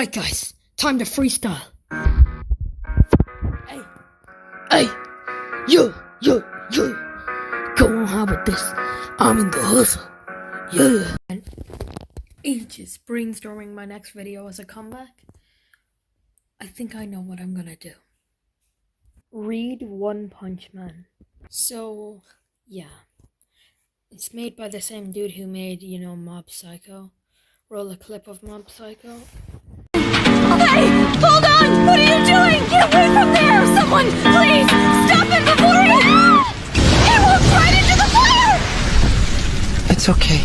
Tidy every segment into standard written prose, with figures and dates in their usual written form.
Alright guys, time to freestyle. Hey, hey, you. Go on how with this. I'm in the hustle. Yeah. And ages brainstorming my next video as a comeback. I think I know what I'm gonna do. Read One Punch Man. So, yeah. It's made by the same dude who made, Mob Psycho. Roll a clip of Mob Psycho. Hey! Hold on! What are you doing? Get away from there! Someone, please! Stop him before he walks right into the fire! It's okay.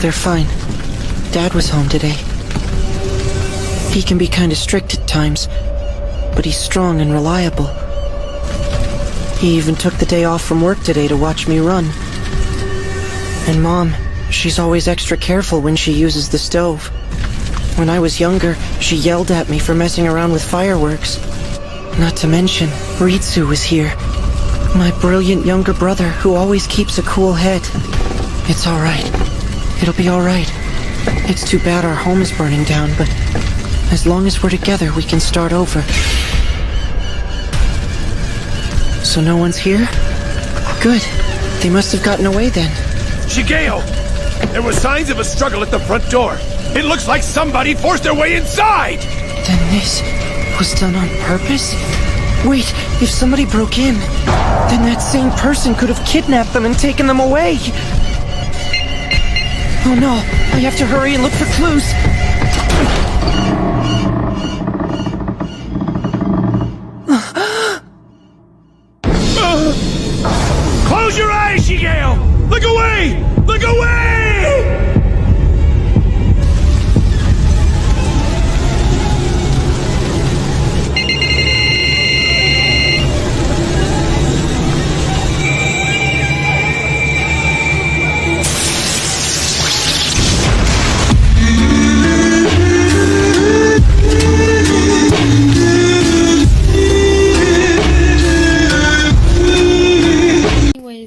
They're fine. Dad was home today. He can be kinda strict at times, but he's strong and reliable. He even took the day off from work today to watch me run. And Mom, she's always extra careful when she uses the stove. When I was younger, she yelled at me for messing around with fireworks. Not to mention, Ritsu was here. My brilliant younger brother who always keeps a cool head. It's alright. It'll be alright. It's too bad our home is burning down, but as long as we're together, we can start over. So no one's here? Good. They must have gotten away then. Shigeo! There were signs of a struggle at the front door. It looks like somebody forced their way inside! Then this was done on purpose? Wait, if somebody broke in, then that same person could have kidnapped them and taken them away! Oh no, I have to hurry and look for clues! Close your eyes, Shigeo! Look away! Look away!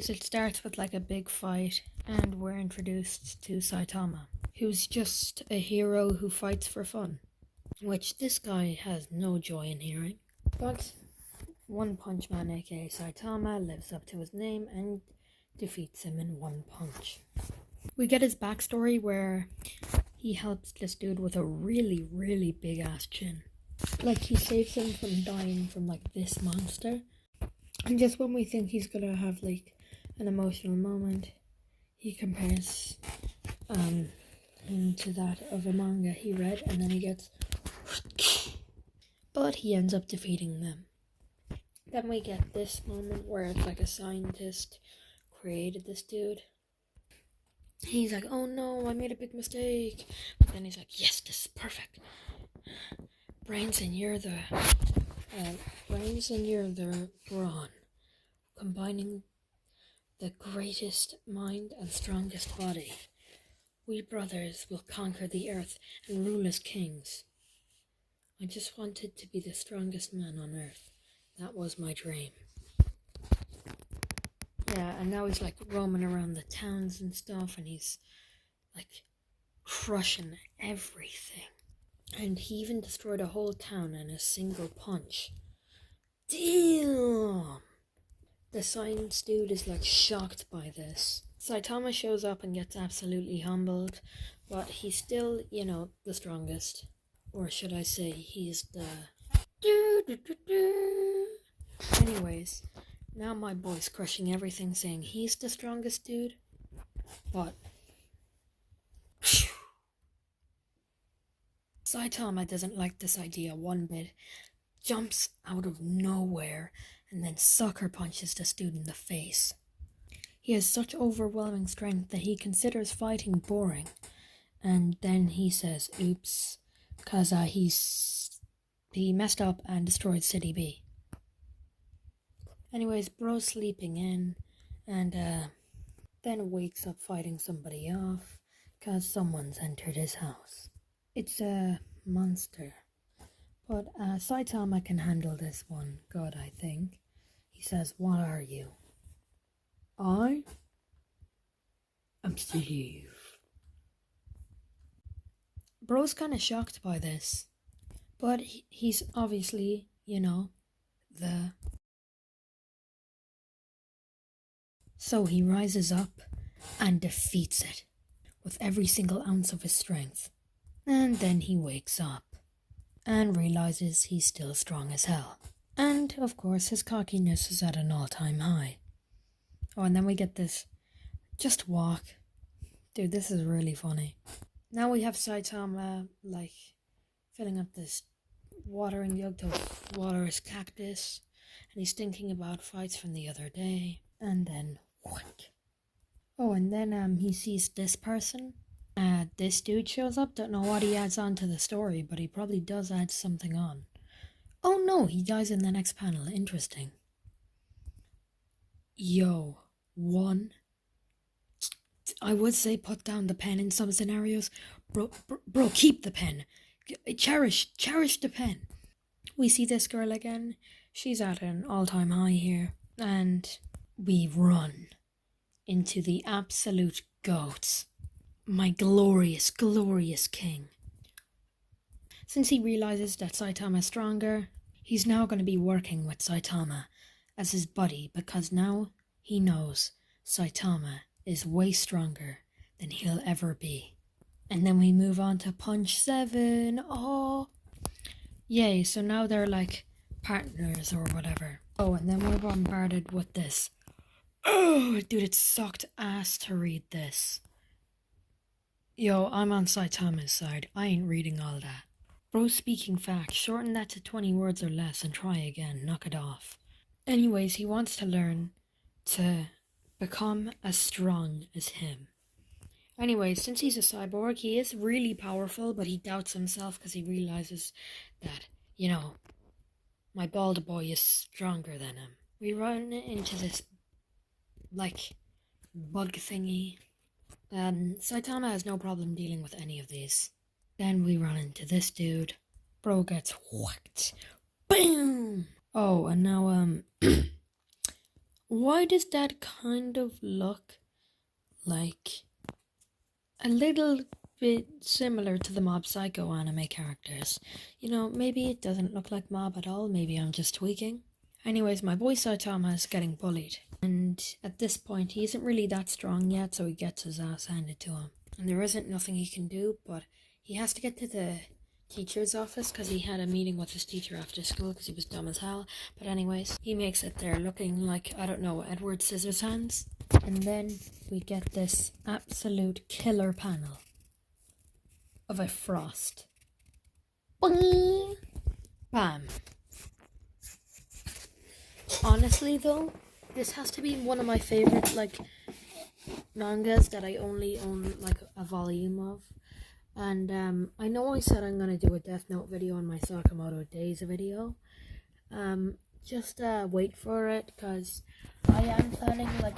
It starts with like a big fight, and we're introduced to Saitama, who's just a hero who fights for fun, which this guy has no joy in hearing. But One Punch Man, aka Saitama, lives up to his name and defeats him in one punch. We get his backstory where he helps this dude with a really, really big ass chin. Like, he saves him from dying from like this monster. And just when we think he's gonna have like an emotional moment, he compares him to that of a manga he read, and then he gets but he ends up defeating them. Then we get this moment where it's like a scientist created this dude. He's like, oh no, I made a big mistake. But then he's like, yes, this is perfect. Brains and you're the brawn, combining the greatest mind and strongest body. We brothers will conquer the earth and rule as kings. I just wanted to be the strongest man on earth. That was my dream. Yeah, and now he's like roaming around the towns and stuff, and he's like crushing everything. And he even destroyed a whole town in a single punch. Damn! The science dude is like shocked by this. Saitama shows up and gets absolutely humbled, but he's still, the strongest. Or should I say, he's the... Anyways, now my boy's crushing everything, saying he's the strongest dude. But... Saitama doesn't like this idea one bit. Jumps out of nowhere and then sucker punches this dude in the face. He has such overwhelming strength that he considers fighting boring, and then he says oops, cause he messed up and destroyed City B. Anyways, bro's sleeping in, and then wakes up fighting somebody off cause someone's entered his house. It's a monster. But Saitama can handle this one good, I think. He says, what are you? I am Steve. Bro's kind of shocked by this. But he's obviously, the... So he rises up and defeats it with every single ounce of his strength. And then he wakes up and realizes he's still strong as hell. And, of course, his cockiness is at an all-time high. Oh, and then we get this, just walk. Dude, this is really funny. Now we have Saitama, filling up this watering jug to water his cactus. And he's thinking about fights from the other day. And then, what? Oh, and then he sees this person. This dude shows up. Don't know what he adds on to the story, but he probably does add something on. Oh no, he dies in the next panel. Interesting. Yo, one. I would say put down the pen in some scenarios. Bro, keep the pen. Cherish the pen. We see this girl again. She's at an all-time high here. And we run into the absolute goats. My glorious, glorious king. Since he realizes that Saitama is stronger, he's now going to be working with Saitama as his buddy because now he knows Saitama is way stronger than he'll ever be. And then we move on to Punch 7. Oh, yay, so now they're like partners or whatever. Oh, and then we're bombarded with this. Oh, dude, it sucked ass to read this. Yo, I'm on Saitama's side. I ain't reading all that. Bro speaking facts, shorten that to 20 words or less and try again, knock it off. Anyways, he wants to learn to become as strong as him. Anyways, since he's a cyborg, he is really powerful, but he doubts himself because he realizes that, my bald boy is stronger than him. We run into this, bug thingy. Saitama has no problem dealing with any of these. Then we run into this dude. Bro gets whacked. Boom! Oh, and now, why does that kind of look like a little bit similar to the Mob Psycho anime characters? Maybe it doesn't look like Mob at all. Maybe I'm just tweaking. Anyways, my boy Saitama is getting bullied. And at this point, he isn't really that strong yet, so he gets his ass handed to him. And there isn't nothing he can do, but he has to get to the teacher's office because he had a meeting with his teacher after school because he was dumb as hell. But anyways, he makes it there looking like, I don't know, Edward Scissorhands. And then we get this absolute killer panel of a frost. Boing! Bam. Honestly though, this has to be one of my favorite mangas that I only own a volume of. And I know I said I'm gonna do a Death Note video on my Sakamoto Days video. Just wait for it because I am planning a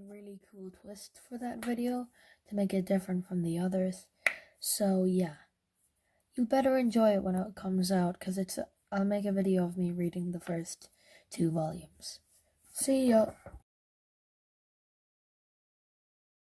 really cool twist for that video to make it different from the others. So yeah, you better enjoy it when it comes out because I'll make a video of me reading the first 2 volumes. See ya.